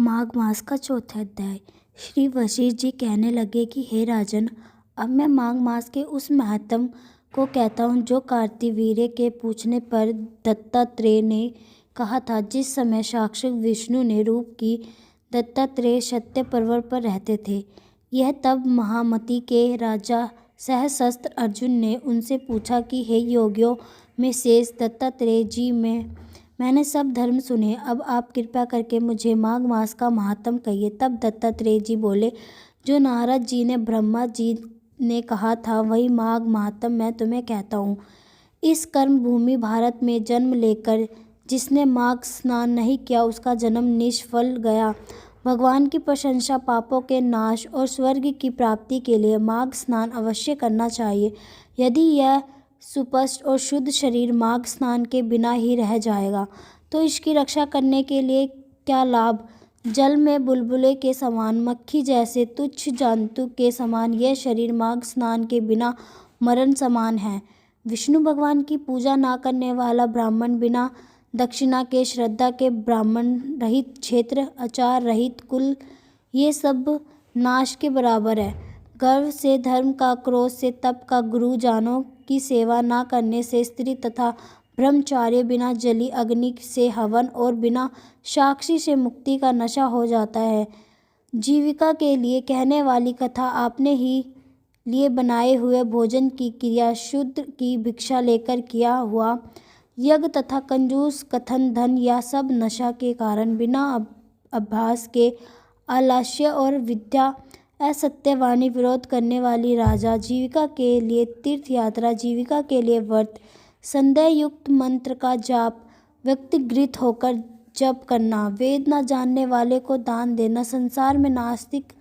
माघ मास का चौथा अध्याय। श्री वशिष्ठ जी कहने लगे कि हे राजन, अब मैं माघ मास के उस महत्व को कहता हूँ जो कार्तिवीर्य के पूछने पर दत्तात्रेय ने कहा था। जिस समय साक्षात विष्णु ने रूप की दत्तात्रेय सत्य पर्वत पर रहते थे। यह तब महामती के राजा सहस्त्र अर्जुन ने उनसे पूछा कि हे योगियों में शेष दत्तात्रेय जी, मैंने सब धर्म सुने, अब आप कृपा करके मुझे माघ मास का महात्म कहिए। तब दत्तात्रेय जी बोले, जो नारद जी ने ब्रह्मा जी ने कहा था वही माघ महात्म मैं तुम्हें कहता हूँ। इस कर्म भूमि भारत में जन्म लेकर जिसने माघ स्नान नहीं किया उसका जन्म निष्फल गया। भगवान की प्रशंसा, पापों के नाश और स्वर्ग की प्राप्ति के लिए माघ स्नान अवश्य करना चाहिए। यदि यह सुस्पष्ट और शुद्ध शरीर माघ स्नान के बिना ही रह जाएगा तो इसकी रक्षा करने के लिए क्या लाभ। जल में बुलबुले के समान, मक्खी जैसे तुच्छ जंतु के समान यह शरीर माघ स्नान के बिना मरण समान है। विष्णु भगवान की पूजा ना करने वाला ब्राह्मण, बिना दक्षिणा के, श्रद्धा के, ब्राह्मण रहित क्षेत्र, आचार रहित कुल, ये सब नाश के बराबर है। गर्व से धर्म का, क्रोध से तप का, गुरुजनों की सेवा ना करने से स्त्री तथा ब्रह्मचार्य, बिना जली अग्नि से हवन और बिना साक्षी से मुक्ति का नशा हो जाता है। जीविका के लिए कहने वाली कथा, आपने ही लिए बनाए हुए भोजन की क्रिया, शुद्र की भिक्षा लेकर किया हुआ यज्ञ तथा कंजूस कथन, धन या सब नशा के कारण, बिना अभ्यास के आलस्य और विद्या, असत्यवाणी, विरोध करने वाली राजा, जीविका के लिए तीर्थ यात्रा, जीविका के लिए व्रत, संदेह युक्त मंत्र का जाप, व्यक्तिगत होकर जप करना, वेद न जानने वाले को दान देना, संसार में नास्तिक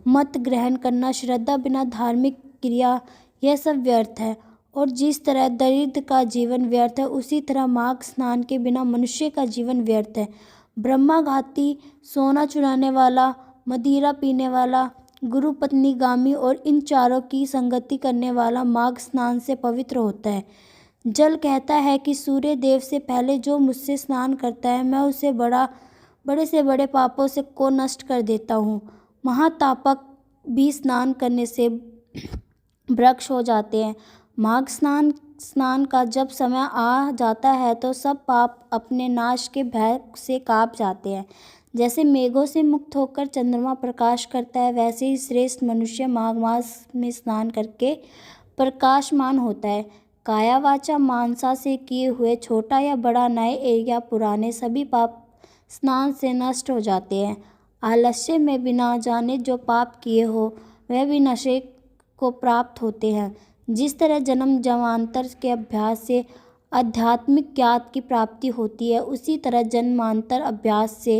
मत ग्रहण करना, श्रद्धा बिना धार्मिक क्रिया, यह सब व्यर्थ है। और जिस तरह दरिद्र का जीवन व्यर्थ है उसी तरह माघ स्नान के बिना मनुष्य का जीवन व्यर्थ है। ब्रह्माघाती, सोना चुराने वाला, मदिरा पीने वाला, गुरु पत्नी गामी और इन चारों की संगति करने वाला माघ स्नान से पवित्र होता है। जल कहता है कि सूर्य देव से पहले जो मुझसे स्नान करता है मैं उसे बड़े से बड़े पापों से को नष्ट कर देता हूँ। महातापक भी स्नान करने से वृक्ष हो जाते हैं। माघ स्नान का जब समय आ जाता है तो सब पाप अपने नाश के भय से कांप जाते हैं। जैसे मेघों से मुक्त होकर चंद्रमा प्रकाश करता है, वैसे ही श्रेष्ठ मनुष्य माघ मास में स्नान करके प्रकाशमान होता है। काया वाचा मानसा से किए हुए छोटा या बड़ा, नए या पुराने, सभी पाप स्नान से नष्ट हो जाते हैं। आलस्य में बिना जाने जो पाप किए हो वह भी नशे को प्राप्त होते हैं। जिस तरह जन्म जन्मांतर के अभ्यास से आध्यात्मिक ज्ञात की प्राप्ति होती है, उसी तरह जन्मांतर अभ्यास से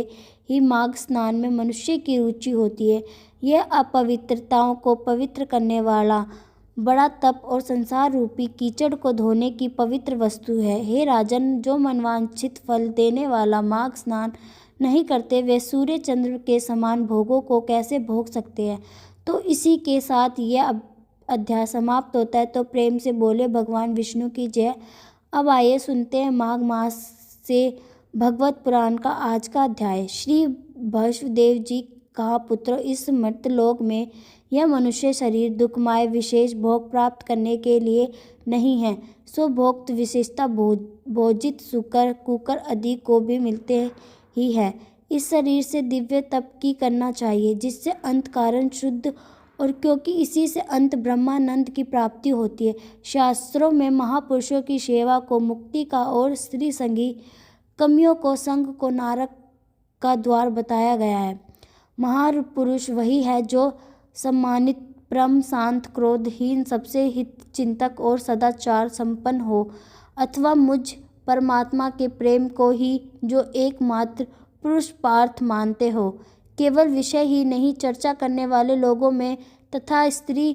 ही माघ स्नान में मनुष्य की रुचि होती है। यह अपवित्रताओं को पवित्र करने वाला बड़ा तप और संसार रूपी कीचड़ को धोने की पवित्र वस्तु है। हे राजन, जो मनवांछित फल देने वाला माघ स्नान नहीं करते वे सूर्य चंद्र के समान भोगों को कैसे भोग सकते हैं। तो इसी के साथ यह अध्याय समाप्त होता है। तो प्रेम से बोले भगवान विष्णु की जय। अब आइए सुनते हैं माघ मास से भगवत पुराण का आज का अध्याय। श्री वसुदेव जी कहा, पुत्रों, इस मर्त्यलोक में यह मनुष्य शरीर दुखमय विशेष भोग प्राप्त करने के लिए नहीं है। सो भोक्त विशेषता भोजित शुकर, कुकर आदि को भी मिलते ही है। इस शरीर से दिव्य तप की करना चाहिए जिससे अंत कारण शुद्ध, और क्योंकि इसी से अंत ब्रह्मानंद की प्राप्ति होती है। शास्त्रों में महापुरुषों की सेवा को मुक्ति का और स्त्री संगी कमियों को, संग को नरक का द्वार बताया गया है। महापुरुष वही है जो सम्मानित, परम शांत, क्रोधहीन, सबसे हित चिंतक और सदाचार संपन्न हो, अथवा मुझ परमात्मा के प्रेम को ही जो एकमात्र पुरुषार्थ मानते हो। केवल विषय ही नहीं, चर्चा करने वाले लोगों में तथा स्त्री,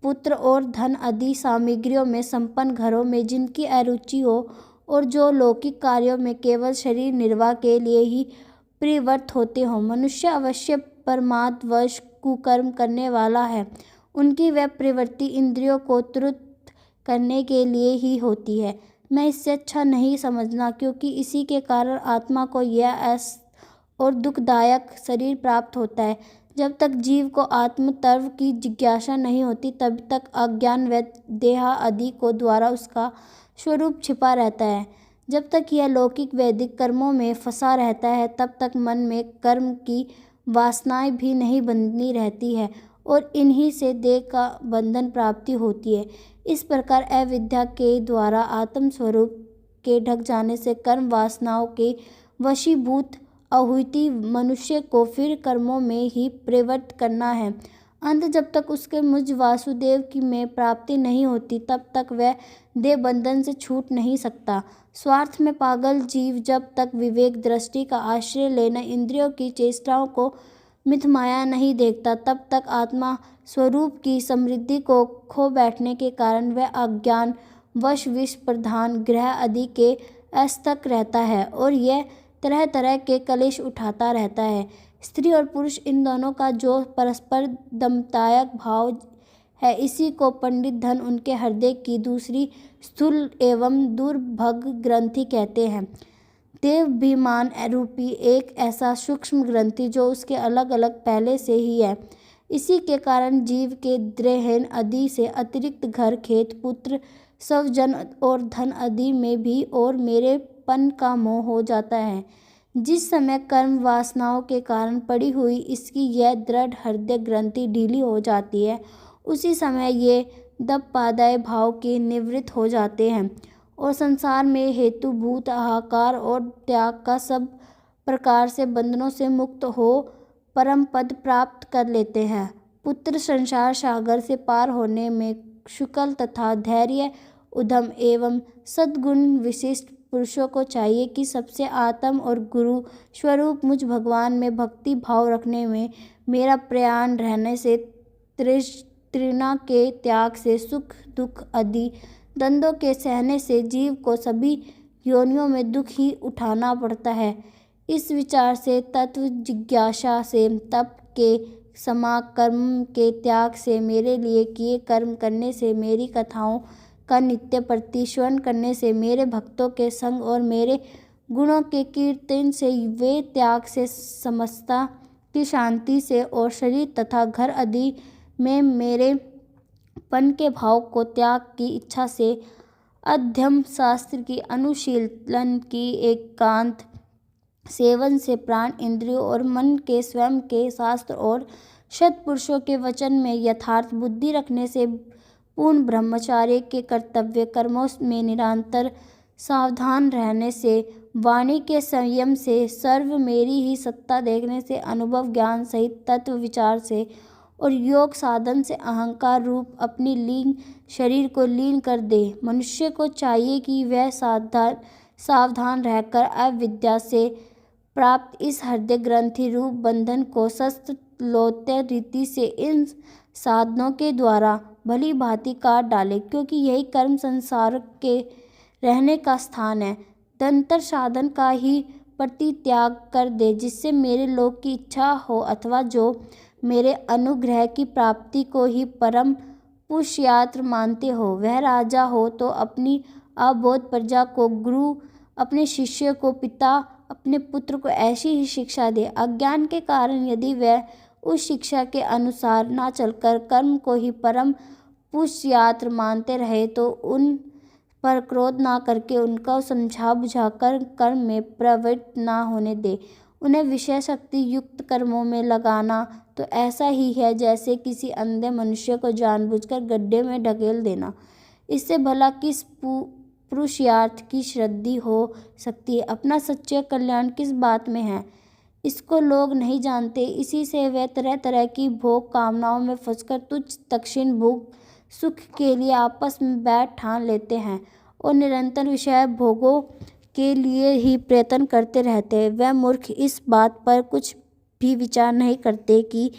पुत्र और धन आदि सामग्रियों में संपन्न घरों में जिनकी अरुचि हो और जो लौकिक कार्यों में केवल शरीर निर्वाह के लिए ही प्रवृत्त होते हो। मनुष्य अवश्य परमार्थवश कुकर्म करने वाला है। उनकी वह प्रवृत्ति इंद्रियों को तृप्त करने के लिए ही होती है। मैं इससे अच्छा नहीं समझना, क्योंकि इसी के कारण आत्मा को यह और दुखदायक शरीर प्राप्त होता है। जब तक जीव को आत्म तत्व की जिज्ञासा नहीं होती तब तक अज्ञान व देहादि को द्वारा उसका स्वरूप छिपा रहता है। जब तक यह लौकिक वैदिक कर्मों में फंसा रहता है तब तक मन में कर्म की वासनाएं भी नहीं बंधी रहती है और इन्हीं से देह का बंधन प्राप्ति होती है। इस प्रकार अविद्या के द्वारा आत्म स्वरूप के ढक जाने से कर्म वासनाओं के वशीभूत अहुति मनुष्य को फिर कर्मों में ही प्रवृत्त करना है। अंत जब तक उसके मुझ वासुदेव की में प्राप्ति नहीं होती तब तक वह देह बंधन से छूट नहीं सकता। स्वार्थ में पागल जीव जब तक विवेक दृष्टि का आश्रय लेना इंद्रियों की चेष्टाओं को मिथमाया नहीं देखता तब तक आत्मा स्वरूप की समृद्धि को खो बैठने के कारण वह अज्ञान वश विष प्रधान ग्रह आदि के अस्तक रहता है और यह तरह तरह के कलेश उठाता रहता है। स्त्री और पुरुष इन दोनों का जो परस्पर दंतायक भाव है इसी को पंडित धन उनके हृदय की दूसरी स्थूल एवं दुर्भग ग्रंथि कहते हैं। देवाभिमान रूपी एक ऐसा सूक्ष्म ग्रंथि जो उसके अलग अलग पहले से ही है। इसी के कारण जीव के द्रेहन आदि से अतिरिक्त घर खेत पुत्र स्वजन और धन आदि में भी और मेरेपन का मोह हो जाता है। जिस समय कर्म वासनाओं के कारण पड़ी हुई इसकी यह दृढ़ हृदय ग्रंथि ढीली हो जाती है उसी समय ये दबपादाय भाव के निवृत्त हो जाते हैं और संसार में हेतुभूत हाहाकार और त्याग का सब प्रकार से बंधनों से मुक्त हो परम पद प्राप्त कर लेते हैं। पुत्र संसार सागर से पार होने में शुक्ल तथा धैर्य उद्यम एवं सद्गुण विशिष्ट पुरुषों को चाहिए कि सबसे आत्म और गुरु स्वरूप मुझ भगवान में भक्ति भाव रखने में मेरा प्रयाण रहने से तृष्णा के त्याग से सुख दुख आदि द्वंद्वों के सहने से जीव को सभी योनियों में दुख ही उठाना पड़ता है। इस विचार से तत्व जिज्ञासा से तप के समाकर्म के त्याग से मेरे लिए किए कर्म करने से मेरी कथाओं का नित्य प्रतिश्रवण करने से मेरे भक्तों के संग और मेरे गुणों के कीर्तन से वे त्याग से समस्ता की शांति से और शरीर तथा घर आदि में मेरे पन के भाव को त्याग की इच्छा से अध्ययन शास्त्र की अनुशीलन की एकांत सेवन से प्राण इंद्रियों और मन के स्वयं के शास्त्र और सत्पुरुषों के वचन में यथार्थ बुद्धि रखने से पूर्ण ब्रह्मचार्य के कर्तव्य कर्मों में निरंतर सावधान रहने से वाणी के संयम से सर्व मेरी ही सत्ता देखने से अनुभव ज्ञान सहित तत्व विचार से और योग साधन से अहंकार रूप अपनी लीन शरीर को लीन कर दे। मनुष्य को चाहिए कि वह सावधान रहकर अविद्या से प्राप्त इस हृदय ग्रंथि रूप बंधन को सस्तलोत्य रीति से इन साधनों के द्वारा भली भांति काट डाले क्योंकि यही कर्म संसार के रहने का स्थान है। दंतर साधन का ही परित्याग कर दे जिससे मेरे लोक की इच्छा हो अथवा जो मेरे अनुग्रह की प्राप्ति को ही परम पुष्यात्र मानते हो। वह राजा हो तो अपनी अबोध प्रजा को गुरु अपने शिष्य को पिता अपने पुत्र को ऐसी ही शिक्षा दे। अज्ञान के कारण यदि वह उस शिक्षा के अनुसार ना चलकर कर्म को ही परम पुष्यात्र मानते रहे तो उन पर क्रोध ना करके उनको समझा बुझाकर कर्म में प्रवृत्त ना होने दे। उन्हें विषय शक्ति युक्त कर्मों में लगाना तो ऐसा ही है जैसे किसी अंधे मनुष्य को जानबूझकर गड्ढे में ढकेल देना। इससे भला किस पुरुषार्थ की श्रद्धि हो सकती है। अपना सच्चा कल्याण किस बात में है इसको लोग नहीं जानते। इसी से वे तरह तरह की भोग कामनाओं में फंसकर तुच्छ तक्षण भोग सुख के लिए आपस में बैठ ठान लेते हैं और निरंतर विषय भोगों के लिए ही प्रयत्न करते रहते हैं। वह मूर्ख इस बात पर कुछ भी विचार नहीं करते कि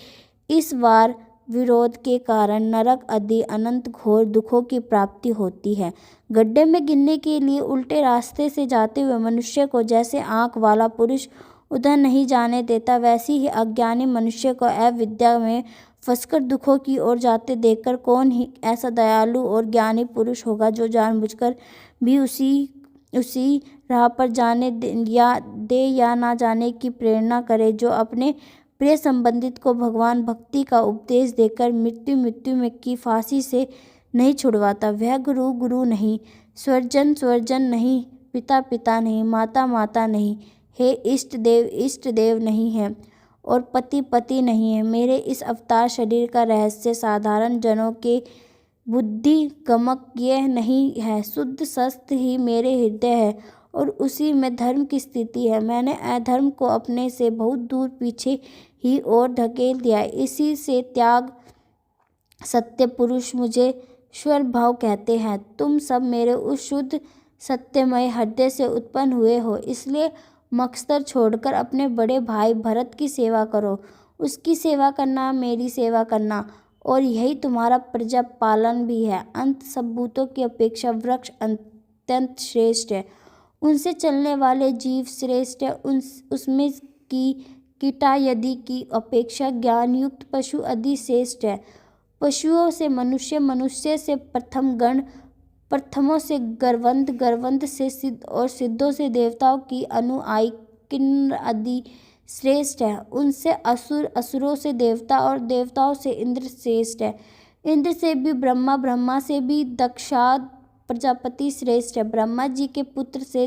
इस वार विरोध के कारण नरक आदि अनंत घोर दुखों की प्राप्ति होती है। गड्ढे में गिरने के लिए उल्टे रास्ते से जाते हुए मनुष्य को जैसे आँख वाला पुरुष उधर नहीं जाने देता वैसे ही अज्ञानी मनुष्य को अविद्या में फंसकर दुखों की ओर जाते देखकर कौन ही ऐसा दयालु और ज्ञानी पुरुष होगा जो जानबूझकर भी उसी राह पर जाने दे या ना जाने की प्रेरणा करे, जो अपने प्रिय संबंधित को भगवान भक्ति का उपदेश देकर मृत्यु में की फांसी से नहीं छुड़वाता, वह गुरु गुरु नहीं, स्वर्जन नहीं, पिता नहीं, माता नहीं, हे इष्ट देव नहीं है और पति नहीं है। मेरे इस अवतार शरीर का रहस्य साधारण जनों के बुद्धि गमक यह नहीं है, शुद्ध सत्य ही मेरे हृदय है और उसी में धर्म की स्थिति है। मैंने अधर्म को अपने से बहुत दूर पीछे ही और धकेल दिया, इसी से त्याग सत्य पुरुष मुझे स्वर भाव कहते हैं। तुम सब मेरे उस शुद्ध सत्यमय हृदय से उत्पन्न हुए हो, इसलिए मकसद छोड़कर अपने बड़े भाई भरत की सेवा करो। उसकी सेवा करना मेरी सेवा करना, और यही तुम्हारा प्रजा पालन भी है। अंत सब भूतों की अपेक्षा वृक्ष अत्यंत श्रेष्ठ है, उनसे चलने वाले जीव श्रेष्ठ है, उसमें की कीटा यदि की अपेक्षा ज्ञान युक्त पशु अधिक श्रेष्ठ है। पशुओं से मनुष्य, मनुष्य से प्रथम गण, प्रथमों से गर्वंत से सिद्ध और सिद्धों से देवताओं की अनुयायी किन्नर आदि श्रेष्ठ है। उनसे असुर, असुरों से देवता और देवताओं से इंद्र श्रेष्ठ है। इंद्र से भी ब्रह्मा, ब्रह्मा से भी दक्षाद प्रजापति श्रेष्ठ है। ब्रह्मा जी के पुत्र से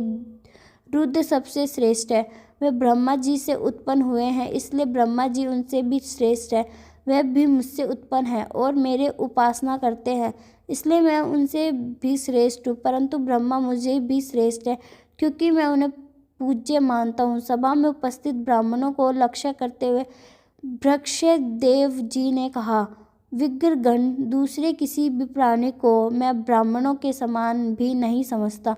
रुद्र सबसे श्रेष्ठ है, वे ब्रह्मा जी से उत्पन्न हुए हैं, इसलिए ब्रह्मा जी उनसे भी श्रेष्ठ है। वह भी मुझसे उत्पन्न है और मेरे उपासना करते हैं, इसलिए मैं उनसे भी श्रेष्ठ हूँ, परंतु ब्रह्मा मुझे भी श्रेष्ठ है क्योंकि मैं उन्हें पूज्य मानता हूँ। सभा में उपस्थित ब्राह्मणों को लक्ष्य करते हुए भृक्षदेव जी ने कहा, विग्रहगण, दूसरे किसी भी प्राणी को मैं ब्राह्मणों के समान भी नहीं समझता,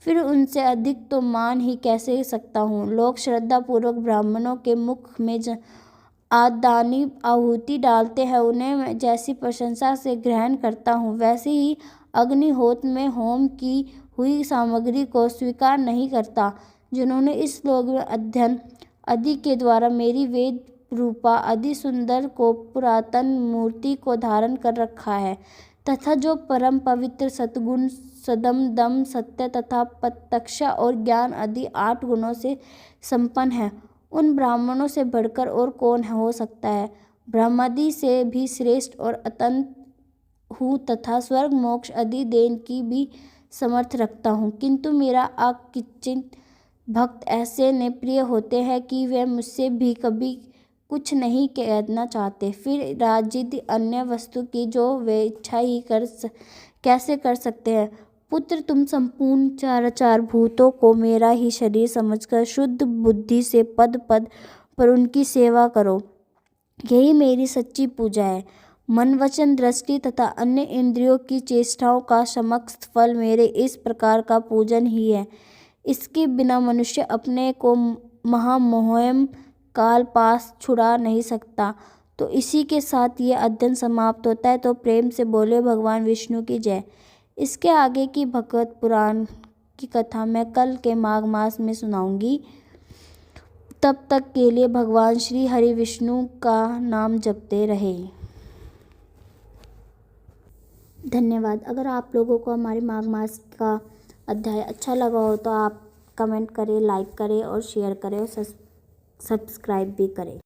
फिर उनसे अधिक तो मान ही कैसे सकता हूँ। लोग श्रद्धा पूर्वक ब्राह्मणों के मुख में आदानी आहुति डालते हैं, उन्हें मैं जैसी प्रशंसा से ग्रहण करता हूँ, वैसे ही अग्निहोत्र में होम की हुई सामग्री को स्वीकार नहीं करता। जिन्होंने इस श्लोक में अध्ययन आदि के द्वारा मेरी वेद रूपा अति सुंदर को पुरातन मूर्ति को धारण कर रखा है, तथा जो परम पवित्र सतगुण सदम दम सत्य तथा प्रत्यक्षा और ज्ञान आदि 8 गुणों से संपन्न है, उन ब्राह्मणों से बढ़कर और कौन हो सकता है। ब्रह्मादि से भी श्रेष्ठ और अत्यंत हूँ तथा स्वर्ग मोक्ष आदि देन की भी समर्थ रखता हूँ, किंतु मेरा अकिंचित भक्त ऐसे ने प्रिय होते हैं कि वे मुझसे भी कभी कुछ नहीं कहना चाहते, फिर राज्य अन्य वस्तु की जो वे इच्छा ही कैसे कर सकते हैं। पुत्र, तुम संपूर्ण चार भूतों को मेरा ही शरीर समझकर शुद्ध बुद्धि से पद पर उनकी सेवा करो, यही मेरी सच्ची पूजा है। मन वचन दृष्टि तथा अन्य इंद्रियों की चेष्टाओं का समस्त फल मेरे इस प्रकार का पूजन ही है। इसके बिना मनुष्य अपने को महामोहम काल पास छुड़ा नहीं सकता। तो इसी के साथ ये अध्ययन समाप्त होता है। तो प्रेम से बोले भगवान विष्णु की जय। इसके आगे की भगवत पुराण की कथा मैं कल के माघ मास में सुनाऊंगी। तब तक के लिए भगवान श्री हरि विष्णु का नाम जपते रहे। धन्यवाद। अगर आप लोगों को हमारे माघ मास का अध्याय अच्छा लगा हो तो आप कमेंट करें, लाइक करें और शेयर करें और सब्सक्राइब भी करें।